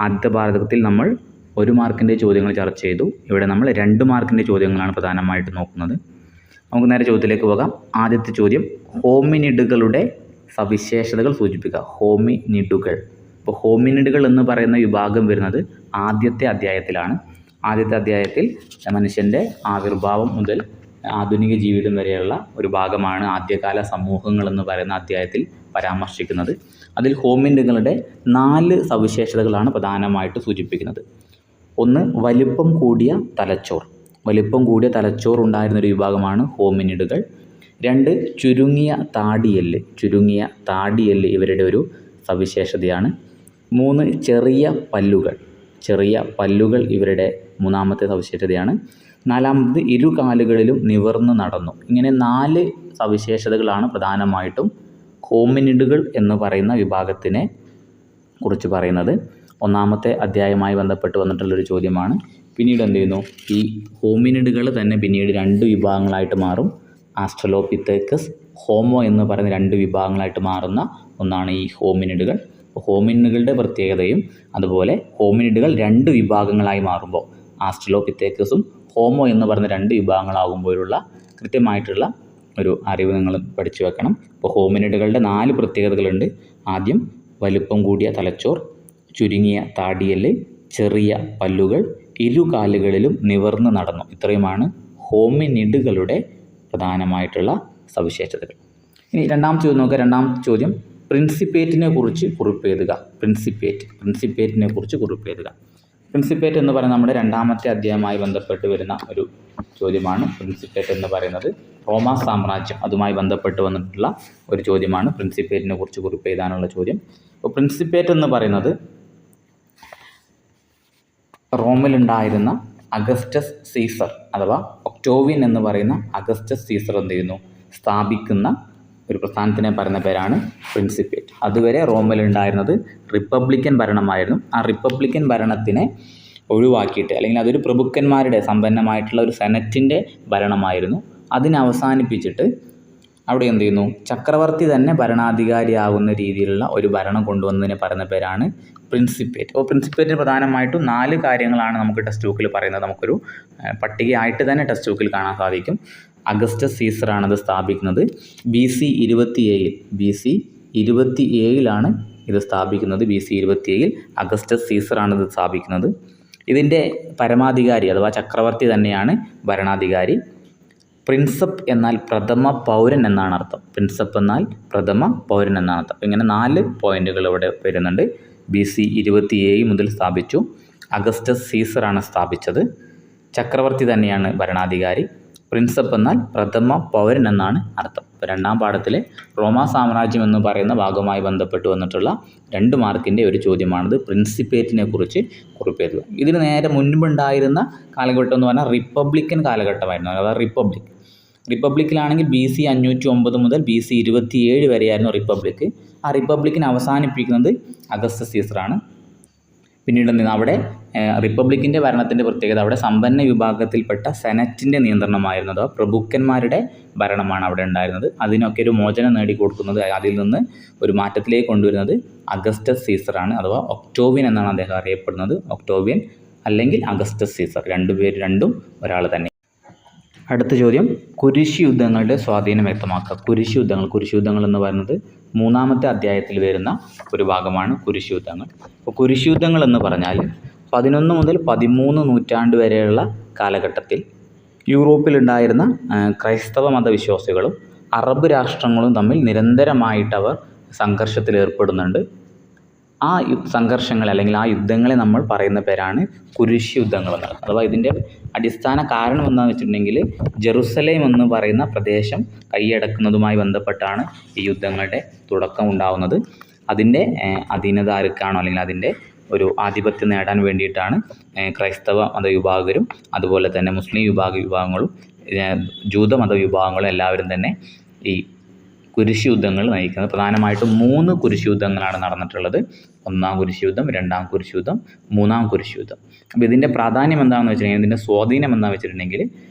ആദ്യത്തെ ഭാഗത്തിൽ നമ്മൾ 1 മാർക്കിൻ്റെ ചോദ്യങ്ങൾ ചർച്ച ചെയ്തു. ഇവിടെ നമ്മൾ 2 മാർക്കിൻ്റെ ചോദ്യങ്ങളാണ് പ്രധാനമായിട്ട് നോക്കുന്നത്. നമുക്ക് നേരെ ചോദ്യത്തിലേക്ക് പോകാം. ആദ്യത്തെ ചോദ്യം, ഹോമിനിഡുകളുടെ സവിശേഷതകൾ സൂചിപ്പിക്കുക. ഹോമിനിഡുകൾ. അപ്പോൾ ഹോമിനിഡുകൾ എന്ന് പറയുന്ന വിഭാഗം വരുന്നത് ആദ്യത്തെ അധ്യായത്തിലാണ്. ആദ്യത്തെ അധ്യായത്തിൽ മനുഷ്യൻ്റെ ആവിർഭാവം മുതൽ ആധുനിക ജീവിതം വരെയുള്ള ഒരു ഭാഗമാണ് ആദ്യകാല സമൂഹങ്ങൾ എന്ന് പറയുന്ന അധ്യായത്തിൽ പരാമർശിക്കുന്നത്. അതിൽ ഹോമിനിഡുകളുടെ 4 സവിശേഷതകളാണ് പ്രധാനമായിട്ട് സൂചിപ്പിക്കുന്നത്. ഒന്ന്, വലിപ്പം കൂടിയ തലച്ചോർ. വലിപ്പം കൂടിയ തലച്ചോർ ഉണ്ടായിരുന്നൊരു വിഭാഗമാണ് ഹോമിനിഡുകൾ. 2, ചുരുങ്ങിയ താടിയെല്ല്. ചുരുങ്ങിയ താടിയെല്ല് ഇവരുടെ ഒരു സവിശേഷതയാണ്. 3, ചെറിയ പല്ലുകൾ. ചെറിയ പല്ലുകൾ ഇവരുടെ മൂന്നാമത്തെ സവിശേഷതയാണ്. 4, ഇരുകാലുകളിലും നിവർന്ന് നടന്നു. ഇങ്ങനെ 4 സവിശേഷതകളാണ് പ്രധാനമായിട്ടും ഹോമിനിഡുകൾ എന്ന് പറയുന്ന വിഭാഗത്തിനെ കുറിച്ച് പറയുന്നത്. ഒന്നാമത്തെ അധ്യായവുമായി ബന്ധപ്പെട്ട് വന്നിട്ടുള്ളൊരു ചോദ്യമാണ്. പിന്നീട് എന്ത് ചെയ്യുന്നു, ഈ ഹോമിനിഡുകൾ തന്നെ പിന്നീട് 2 വിഭാഗങ്ങളായിട്ട് മാറും. ആസ്ട്രലോപിത്തേക്കസ്, ഹോമോ എന്ന് പറയുന്ന 2 വിഭാഗങ്ങളായിട്ട് മാറുന്ന ഒന്നാണ് ഈ ഹോമിനിഡുകൾ. ഹോമിനിഡുകളുടെ പ്രത്യേകതയും അതുപോലെ ഹോമിനിഡുകൾ 2 വിഭാഗങ്ങളായി മാറുമ്പോൾ ആസ്ട്രലോപിത്തേക്കസും ഹോമോ എന്ന് പറയുന്ന 2 വിഭാഗങ്ങളാകുമ്പോഴുള്ള കൃത്യമായിട്ടുള്ള ഒരു അറിവ് നിങ്ങൾ പഠിച്ചു വെക്കണം. അപ്പോൾ ഹോമിനിഡുകളുടെ 4 പ്രത്യേകതകളുണ്ട്. ആദ്യം, വലുപ്പം കൂടിയ തലച്ചോർ, ചുരുങ്ങിയ താടിയെല്ല്, ചെറിയ പല്ലുകൾ, ഇരുകാലുകളിലും നിവർന്ന് നടന്നു. ഇത്രയുമാണ് ഹോമിനിഡുകളുടെ പ്രധാനമായിട്ടുള്ള സവിശേഷതകൾ. ഇനി രണ്ടാമത്തെ ചോദ്യം നോക്കുക. രണ്ടാമത്തെ ചോദ്യം, പ്രിൻസിപ്പേറ്റിനെ കുറിച്ച് കുറിപ്പെഴുതുക. പ്രിൻസിപ്പേറ്റിനെ കുറിച്ച് കുറിപ്പെഴുതുക. പ്രിൻസിപ്പേറ്റ് എന്ന് പറയുന്നത് നമ്മുടെ 2ാമത്തെ അധ്യായവുമായി ബന്ധപ്പെട്ട് വരുന്ന ഒരു ചോദ്യമാണ്. പ്രിൻസിപ്പേറ്റ് എന്ന് പറയുന്നത് റോമാ സാമ്രാജ്യം, അതുമായി ബന്ധപ്പെട്ട് വന്നിട്ടുള്ള ഒരു ചോദ്യമാണ്. പ്രിൻസിപ്പേറ്റിനെ കുറിച്ച് കുറിപ്പെഴുതാനുള്ള ചോദ്യം. അപ്പോൾ പ്രിൻസിപ്പേറ്റ് എന്ന് പറയുന്നത് റോമിലുണ്ടായിരുന്ന അഗസ്റ്റസ് സീസർ അഥവാ ഒക്ടോവിയൻ എന്ന് പറയുന്ന അഗസ്റ്റസ് സീസർ എന്ത് ചെയ്യുന്നു, സ്ഥാപിക്കുന്ന ഒരു പ്രസ്ഥാനത്തിനെ പറയുന്ന പേരാണ് പ്രിൻസിപ്പേറ്റ്. അതുവരെ റോമിലുണ്ടായിരുന്നത് റിപ്പബ്ലിക്കൻ ഭരണമായിരുന്നു. ആ റിപ്പബ്ലിക്കൻ ഭരണത്തിനെ ഒഴിവാക്കിയിട്ട്, അല്ലെങ്കിൽ അതൊരു പ്രഭുക്കന്മാരുടെ സമ്പന്നമായിട്ടുള്ള ഒരു സെനറ്റിൻ്റെ ഭരണമായിരുന്നു. അതിനെ അവസാനിപ്പിച്ചിട്ട് അവിടെ എന്ത് ചെയ്യുന്നു, ചക്രവർത്തി തന്നെ ഭരണാധികാരിയാകുന്ന രീതിയിലുള്ള ഒരു ഭരണം കൊണ്ടുവന്നതിനെ പറയുന്ന പേരാണ് പ്രിൻസിപ്പേറ്റ്. അപ്പോൾ പ്രിൻസിപ്പേറ്റിന് പ്രധാനമായിട്ടും 4 കാര്യങ്ങളാണ് നമുക്ക് ടെക്സ്റ്റ് ബുക്കിൽ പറയുന്നത്. നമുക്കൊരു പട്ടികയായിട്ട് തന്നെ ടെക്സ്റ്റ് ബുക്കിൽ കാണാൻ സാധിക്കും. അഗസ്റ്റസ് സീസറാണത് സ്ഥാപിക്കുന്നത്. BC 27 ഇത് സ്ഥാപിക്കുന്നത്. BC 27 അഗസ്റ്റസ് സീസറാണിത് സ്ഥാപിക്കുന്നത്. ഇതിൻ്റെ പരമാധികാരി അഥവാ ചക്രവർത്തി തന്നെയാണ് ഭരണാധികാരി. പ്രിൻസപ്പ് എന്നാൽ പ്രഥമ പൗരൻ എന്നാണ് അർത്ഥം. പ്രിൻസപ്പ് എന്നാൽ പ്രഥമ പൗരൻ എന്നാണ് അർത്ഥം. ഇങ്ങനെ 4 പോയിന്റുകൾ ഇവിടെ വരുന്നുണ്ട്. BC 27 മുതൽ സ്ഥാപിച്ചു. അഗസ്റ്റസ് സീസറാണ് സ്ഥാപിച്ചത്. ചക്രവർത്തി തന്നെയാണ് ഭരണാധികാരി. പ്രിൻസപ്പ് എന്നാൽ പ്രഥമ പൗരൻ എന്നാണ് അർത്ഥം. ഇപ്പോൾ 2ാം പാഠത്തിലെ റോമാ സാമ്രാജ്യം എന്ന് പറയുന്ന ഭാഗവുമായി ബന്ധപ്പെട്ട് വന്നിട്ടുള്ള 2 മാർക്കിൻ്റെ ഒരു ചോദ്യമാണിത്. പ്രിൻസിപ്പേറ്റിനെ കുറിച്ച് കുറിപ്പെഴുതുക. ഇതിന് നേരെ മുൻപുണ്ടായിരുന്ന കാലഘട്ടം എന്ന് പറഞ്ഞാൽ റിപ്പബ്ലിക്കൻ കാലഘട്ടമായിരുന്നു. അഥവാ റിപ്പബ്ലിക്കിലാണെങ്കിൽ BC 509 മുതൽ BC 27 വരെയായിരുന്നു റിപ്പബ്ലിക്ക്. ആ റിപ്പബ്ലിക്കിനെ അവസാനിപ്പിക്കുന്നത് അഗസ്റ്റസ് സീസറാണ്. പിന്നീട് അവിടെ റിപ്പബ്ലിക്കിൻ്റെ ഭരണത്തിൻ്റെ പ്രത്യേകത, അവിടെ സമ്പന്ന വിഭാഗത്തിൽപ്പെട്ട സെനറ്റിൻ്റെ നിയന്ത്രണമായിരുന്നു. അഥവാ പ്രഭുക്കന്മാരുടെ ഭരണമാണ് അവിടെ ഉണ്ടായിരുന്നത്. അതിനൊക്കെ ഒരു മോചനം നേടിക്കൊടുക്കുന്നത്, അതിൽ നിന്ന് ഒരു മാറ്റത്തിലേക്ക് കൊണ്ടുവരുന്നത് അഗസ്റ്റസ് സീസറാണ്. അഥവാ ഒക്ടോവിയൻ എന്നാണ് അദ്ദേഹം അറിയപ്പെടുന്നത്. ഒക്ടോവിയൻ അല്ലെങ്കിൽ അഗസ്റ്റസ് സീസർ, രണ്ടും ഒരാൾ തന്നെ. അടുത്ത ചോദ്യം, കുരിശ് യുദ്ധങ്ങളുടെ സ്വാധീനം വ്യക്തമാക്കുക. കുരിശ് യുദ്ധങ്ങൾ എന്ന് പറയുന്നത് 3ാമത്തെ അധ്യായത്തിൽ വരുന്ന ഒരു ഭാഗമാണ് കുരിശ് യുദ്ധങ്ങൾ. അപ്പോൾ കുരിശ് യുദ്ധങ്ങൾ എന്ന് പറഞ്ഞാൽ 11 മുതൽ 13 നൂറ്റാണ്ട് വരെയുള്ള കാലഘട്ടത്തിൽ യൂറോപ്പിലുണ്ടായിരുന്ന ക്രൈസ്തവ മതവിശ്വാസികളും അറബ് രാഷ്ട്രങ്ങളും തമ്മിൽ നിരന്തരമായിട്ട് അവർ സംഘർഷത്തിൽ ഏർപ്പെടുന്നുണ്ട്. ആ സംഘർഷങ്ങൾ അല്ലെങ്കിൽ ആ യുദ്ധങ്ങളെ നമ്മൾ പറയുന്ന പേരാണ് കുരിശ് യുദ്ധങ്ങൾ എന്നാണ്. അഥവാ ഇതിൻ്റെ അടിസ്ഥാന കാരണം എന്താണെന്ന് വെച്ചിട്ടുണ്ടെങ്കിൽ ജെറുസലേം എന്ന് പറയുന്ന പ്രദേശം കൈയടക്കുന്നതുമായി ബന്ധപ്പെട്ടാണ് ഈ യുദ്ധങ്ങളുടെ തുടക്കം ഉണ്ടാവുന്നത്. അതിൻ്റെ അധീനത ആർക്കാണോ അല്ലെങ്കിൽ അതിൻ്റെ ഒരു ആധിപത്യം നേടാൻ വേണ്ടിയിട്ടാണ് ക്രൈസ്തവ മതവിഭാഗരും അതുപോലെ തന്നെ മുസ്ലിം വിഭാഗങ്ങളും ജൂത മതവിഭാഗങ്ങളും എല്ലാവരും തന്നെ ഈ കുരിശ് യുദ്ധങ്ങൾ നയിക്കുന്നത്. പ്രധാനമായിട്ടും 3 കുരിശ് യുദ്ധങ്ങളാണ് നടന്നിട്ടുള്ളത്. 1-ാം കുരിശ് യുദ്ധം, 2-ാം കുരിശ് യുദ്ധം, 3-ാം കുരിശ് യുദ്ധം. അപ്പോൾ ഇതിൻ്റെ പ്രാധാന്യം എന്താണെന്ന് വെച്ചിട്ടുണ്ടെങ്കിൽ, ഇതിൻ്റെ സ്വാധീനം എന്താണെന്ന് വെച്ചിട്ടുണ്ടെങ്കിൽ,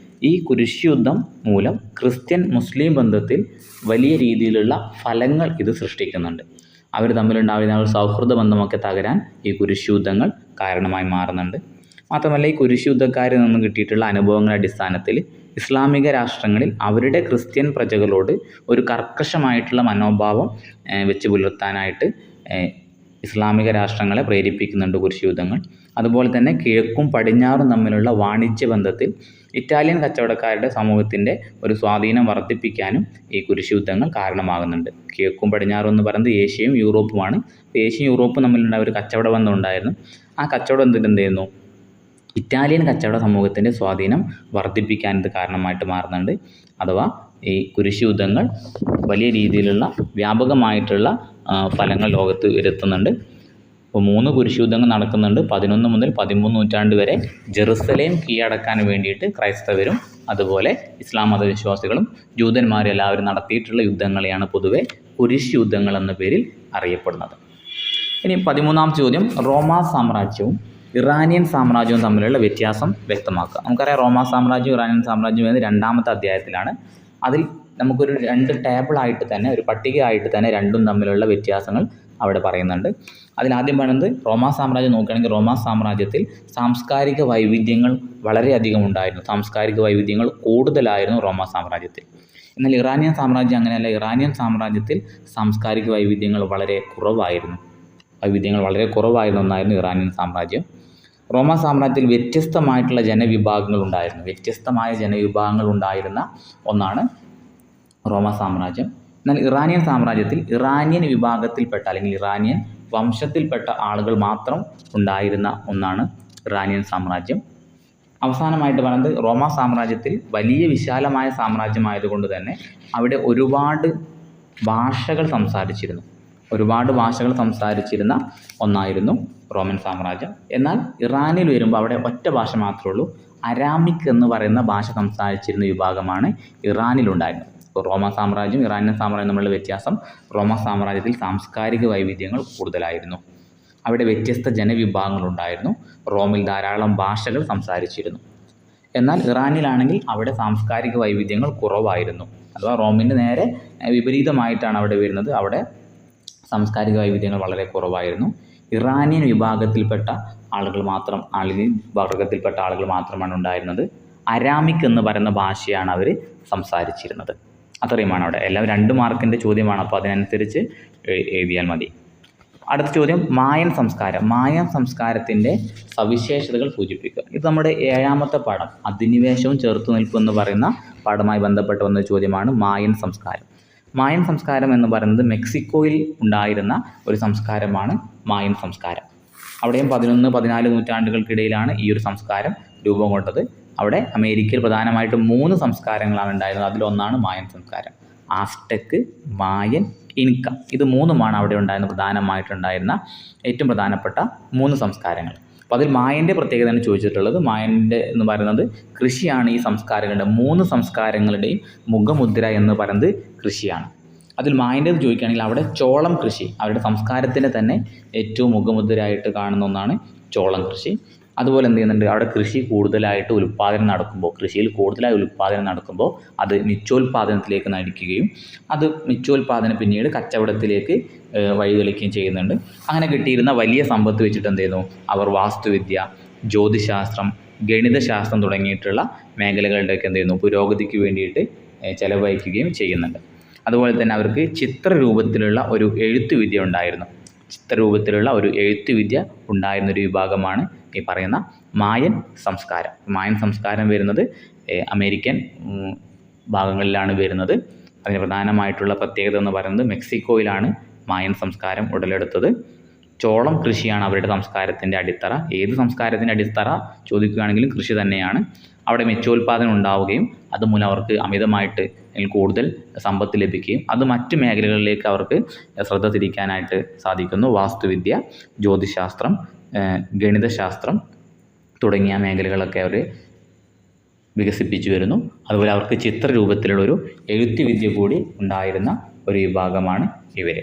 ഈ കുരിശ് യുദ്ധം മൂലം ക്രിസ്ത്യൻ മുസ്ലിം ബന്ധത്തിൽ വലിയ രീതിയിലുള്ള ഫലങ്ങൾ ഇത് സൃഷ്ടിക്കുന്നുണ്ട്. അവർ തമ്മിലുണ്ടാവുന്ന ഒരു സൗഹൃദ ബന്ധമൊക്കെ തകരാൻ ഈ കുരിശ് യുദ്ധങ്ങൾ കാരണമായി മാറുന്നുണ്ട്. മാത്രമല്ല ഈ കുരിശ് യുദ്ധക്കാരിൽ നിന്നും കിട്ടിയിട്ടുള്ള അനുഭവങ്ങളുടെ അടിസ്ഥാനത്തിൽ ഇസ്ലാമിക രാഷ്ട്രങ്ങളിൽ അവരുടെ ക്രിസ്ത്യൻ പ്രജകളോട് ഒരു കർക്കശമായിട്ടുള്ള മനോഭാവം വെച്ച് പുലർത്താനായിട്ട് ഇസ്ലാമിക രാഷ്ട്രങ്ങളെ പ്രേരിപ്പിക്കുന്നുണ്ട് കുരിശ് യുദ്ധങ്ങൾ. അതുപോലെ തന്നെ കിഴക്കും പടിഞ്ഞാറും തമ്മിലുള്ള വാണിജ്യ ബന്ധത്തിൽ ഇറ്റാലിയൻ കച്ചവടക്കാരുടെ സമൂഹത്തിൻ്റെ ഒരു സ്വാധീനം വർദ്ധിപ്പിക്കാനും ഈ കുരിശ് യുദ്ധങ്ങൾ കാരണമാകുന്നുണ്ട്. കിഴക്കും പടിഞ്ഞാറും എന്ന് പറയുന്നത് ഏഷ്യയും യൂറോപ്പുമാണ്. ഏഷ്യയും യൂറോപ്പും തമ്മിലുണ്ടായ ഒരു കച്ചവട ബന്ധം ഉണ്ടായിരുന്നു. ആ കച്ചവട ബന്ധത്തിൽ എന്ത് ചെയ്യുന്നു? ഇറ്റാലിയൻ കച്ചവട സമൂഹത്തിൻ്റെ സ്വാധീനം വർദ്ധിപ്പിക്കാൻ ഇത് കാരണമായിട്ട് മാറുന്നുണ്ട്. അഥവാ ഈ കുരിശ് യുദ്ധങ്ങൾ വലിയ രീതിയിലുള്ള വ്യാപകമായിട്ടുള്ള ഫലങ്ങൾ ലോകത്ത് വരുത്തുന്നുണ്ട്. അപ്പോൾ 3 കുരിശ് യുദ്ധങ്ങൾ നടക്കുന്നുണ്ട്. 11 മുതൽ 13 നൂറ്റാണ്ട് വരെ ജെറുസലേം കീഴടക്കാൻ വേണ്ടിയിട്ട് ക്രൈസ്തവരും അതുപോലെ ഇസ്ലാം മതവിശ്വാസികളും ജൂതന്മാരും എല്ലാവരും നടത്തിയിട്ടുള്ള യുദ്ധങ്ങളെയാണ് പൊതുവെ കുരിശ് യുദ്ധങ്ങൾ എന്ന പേരിൽ അറിയപ്പെടുന്നത്. ഇനി 13ാം ചോദ്യം, റോമാ സാമ്രാജ്യവും ഇറാനിയൻ സാമ്രാജ്യവും തമ്മിലുള്ള വ്യത്യാസം വ്യക്തമാക്കുക. നമുക്കറിയാം റോമാ സാമ്രാജ്യവും ഇറാനിയൻ സാമ്രാജ്യവും എന്നത് 2ാമത്തെ അധ്യായത്തിലാണ്. അതിൽ നമുക്കൊരു 2 ടേബിളായിട്ട് തന്നെ ഒരു പട്ടികയായിട്ട് തന്നെ രണ്ടും തമ്മിലുള്ള വ്യത്യാസങ്ങൾ അവിടെ പറയുന്നുണ്ട്. അതിലാദ്യം പറയുന്നത് റോമാ സാമ്രാജ്യം നോക്കുകയാണെങ്കിൽ റോമാ സാമ്രാജ്യത്തിൽ സാംസ്കാരിക വൈവിധ്യങ്ങൾ വളരെയധികം ഉണ്ടായിരുന്നു. സാംസ്കാരിക വൈവിധ്യങ്ങൾ കൂടുതലായിരുന്നു റോമാ സാമ്രാജ്യത്തിൽ. എന്നാൽ ഇറാനിയൻ സാമ്രാജ്യം അങ്ങനെയല്ല. ഇറാനിയൻ സാമ്രാജ്യത്തിൽ സാംസ്കാരിക വൈവിധ്യങ്ങൾ വളരെ കുറവായിരുന്നു. ഒന്നായിരുന്നു ഇറാനിയൻ സാമ്രാജ്യം. റോമാ സാമ്രാജ്യത്തിൽ വ്യത്യസ്തമായിട്ടുള്ള ജനവിഭാഗങ്ങൾ ഉണ്ടായിരുന്ന ഒന്നാണ് റോമാ സാമ്രാജ്യം. എന്നാൽ ഇറാനിയൻ സാമ്രാജ്യത്തിൽ ഇറാനിയൻ വിഭാഗത്തിൽപ്പെട്ട അല്ലെങ്കിൽ ഇറാനിയൻ വംശത്തിൽപ്പെട്ട ആളുകൾ മാത്രം ഉണ്ടായിരുന്ന ഒന്നാണ് ഇറാനിയൻ സാമ്രാജ്യം. അവസാനമായിട്ട് പറയുന്നത് റോമാ സാമ്രാജ്യത്തിൽ വലിയ വിശാലമായ സാമ്രാജ്യമായതുകൊണ്ട് തന്നെ അവിടെ ഒരുപാട് ഭാഷകൾ സംസാരിച്ചിരുന്ന ഒന്നായിരുന്നു റോമൻ സാമ്രാജ്യം. എന്നാൽ ഇറാനിൽ വരുമ്പോൾ അവിടെ ഒറ്റ ഭാഷ മാത്രമേ ഉള്ളൂ. അരാമിക് എന്ന് പറയുന്ന ഭാഷ സംസാരിച്ചിരുന്ന വിഭാഗമാണ് ഇറാനിലുണ്ടായിരുന്നത്. ഇപ്പോൾ റോമാ സാമ്രാജ്യം ഇറാനിയൻ സാമ്രാജ്യം തമ്മിലുള്ള വ്യത്യാസം, റോമാ സാമ്രാജ്യത്തിൽ സാംസ്കാരിക വൈവിധ്യങ്ങൾ കൂടുതലായിരുന്നു. അവിടെ വ്യത്യസ്ത ജനവിഭാഗങ്ങളുണ്ടായിരുന്നു. റോമിൽ ധാരാളം ഭാഷകൾ സംസാരിച്ചിരുന്നു. എന്നാൽ ഇറാനിലാണെങ്കിൽ അവിടെ സാംസ്കാരിക വൈവിധ്യങ്ങൾ കുറവായിരുന്നു. അഥവാ റോമിൻ്റെ നേരെ വിപരീതമായിട്ടാണ് അവിടെ വരുന്നത്. അവിടെ സാംസ്കാരിക വൈവിധ്യങ്ങൾ വളരെ കുറവായിരുന്നു. ഇറാനിയൻ വിഭാഗത്തിൽപ്പെട്ട ആളുകൾ മാത്രമാണ് ഉണ്ടായിരുന്നത്. അരാമിക് എന്ന് പറയുന്ന ഭാഷയാണ് അവർ സംസാരിച്ചിരുന്നത്. അത്രയുമാണ് അവിടെ. എല്ലാം 2 മാർക്കിൻ്റെ ചോദ്യമാണ്. അപ്പോൾ അതിനനുസരിച്ച് എഴുതിയാൽ മതി. അടുത്ത ചോദ്യം, മായൻ സംസ്കാരത്തിൻ്റെ സവിശേഷതകൾ സൂചിപ്പിക്കുക. ഇത് നമ്മുടെ 7ാമത്തെ പാഠം അധിനിവേശവും ചെറുത്തുനിൽപ്പും എന്ന് പറയുന്ന പാഠവുമായി ബന്ധപ്പെട്ട് വന്ന ചോദ്യമാണ് മായൻ സംസ്കാരം. മായൻ സംസ്കാരം എന്ന് പറയുന്നത് മെക്സിക്കോയിൽ ഉണ്ടായിരുന്ന ഒരു സംസ്കാരമാണ് മായൻ സംസ്കാരം. അവിടെയും 11-14 നൂറ്റാണ്ടുകൾക്കിടയിലാണ് ഈ ഒരു സംസ്കാരം രൂപം കൊണ്ടത്. അവിടെ അമേരിക്കയിൽ പ്രധാനമായിട്ടും 3 സംസ്കാരങ്ങളാണ് ഉണ്ടായിരുന്നത്. അതിലൊന്നാണ് മായൻ സംസ്കാരം. ആസ്ടെക്, മായൻ, ഇൻക, ഇത് 3ഉമാണ് അവിടെ പ്രധാനമായിട്ടുണ്ടായിരുന്ന ഏറ്റവും പ്രധാനപ്പെട്ട 3 സംസ്കാരങ്ങൾ. അപ്പോൾ അതിൽ മായൻ്റെ പ്രത്യേകതയാണ് ചോദിച്ചിട്ടുള്ളത്. മായൻ്റെ എന്ന് പറയുന്നത് കൃഷിയാണ്. ഈ സംസ്കാരങ്ങളുടെ 3 സംസ്കാരങ്ങളുടെയും മുഖമുദ്ര എന്ന് പറയുന്നത് കൃഷിയാണ്. അതിൽ മായൻ്റെത് ചോദിക്കുകയാണെങ്കിൽ അവിടെ ചോളം കൃഷി അവരുടെ സംസ്കാരത്തിൻ്റെ തന്നെ ഏറ്റവും മുഖമുദ്രയായിട്ട് കാണുന്ന ഒന്നാണ് ചോളം കൃഷി. അതുപോലെ എന്ത് ചെയ്യുന്നുണ്ട്, അവിടെ കൃഷിയിൽ കൂടുതലായി ഉൽപ്പാദനം നടക്കുമ്പോൾ അത് മിച്ചോൽപാദനത്തിലേക്ക് നയിക്കുകയും അത് മിച്ചോൽപാദനം പിന്നീട് കച്ചവടത്തിലേക്ക് വഴിതെളിക്കുകയും ചെയ്യുന്നുണ്ട്. അങ്ങനെ കിട്ടിയിരുന്ന വലിയ സമ്പത്ത് വെച്ചിട്ട് എന്ത് ചെയ്യുന്നു, അവർ വാസ്തുവിദ്യ, ജ്യോതിശാസ്ത്രം, ഗണിതശാസ്ത്രം തുടങ്ങിയിട്ടുള്ള മേഖലകളുടെയൊക്കെ എന്ത് ചെയ്യുന്നു, പുരോഗതിക്ക് വേണ്ടിയിട്ട് ചെലവഴിക്കുകയും ചെയ്യുന്നുണ്ട്. അതുപോലെ തന്നെ അവർക്ക് ചിത്രരൂപത്തിലുള്ള ഒരു എഴുത്തുവിദ്യ ഉണ്ടായിരുന്ന ഒരു വിഭാഗമാണ് ഈ പറയുന്ന മായൻ സംസ്കാരം. മായൻ സംസ്കാരം വരുന്നത് അമേരിക്കൻ ഭാഗങ്ങളിലാണ് വരുന്നത്. അതിന് പ്രധാനമായിട്ടുള്ള പ്രത്യേകത എന്ന് പറയുന്നത് മെക്സിക്കോയിലാണ് മായൻ സംസ്കാരം ഉടലെടുത്തത്. ചോളം കൃഷിയാണ് അവരുടെ സംസ്കാരത്തിൻ്റെ അടിത്തറ. ഏത് സംസ്കാരത്തിൻ്റെ അടിത്തറ ചോദിക്കുകയാണെങ്കിലും കൃഷി തന്നെയാണ്. അവിടെ മിച്ചോൽപാദനം ഉണ്ടാവുകയും അതുമൂലം അവർക്ക് അമിതമായിട്ട് കൂടുതൽ സമ്പത്ത് ലഭിക്കുകയും അത് മറ്റ് മേഖലകളിലേക്ക് അവർക്ക് ശ്രദ്ധ തിരിക്കാനായിട്ട് സാധിക്കുന്നു. വാസ്തുവിദ്യ, ജ്യോതിശാസ്ത്രം, ഗണിതശാസ്ത്രം തുടങ്ങിയ മേഖലകളൊക്കെ അവർ വികസിപ്പിച്ചു വരുന്നു. അതുപോലെ അവർക്ക് ചിത്രരൂപത്തിലുള്ളൊരു എഴുത്തുവിദ്യ കൂടി ഉണ്ടായിരുന്ന ഒരു വിഭാഗമാണ് ഇവർ.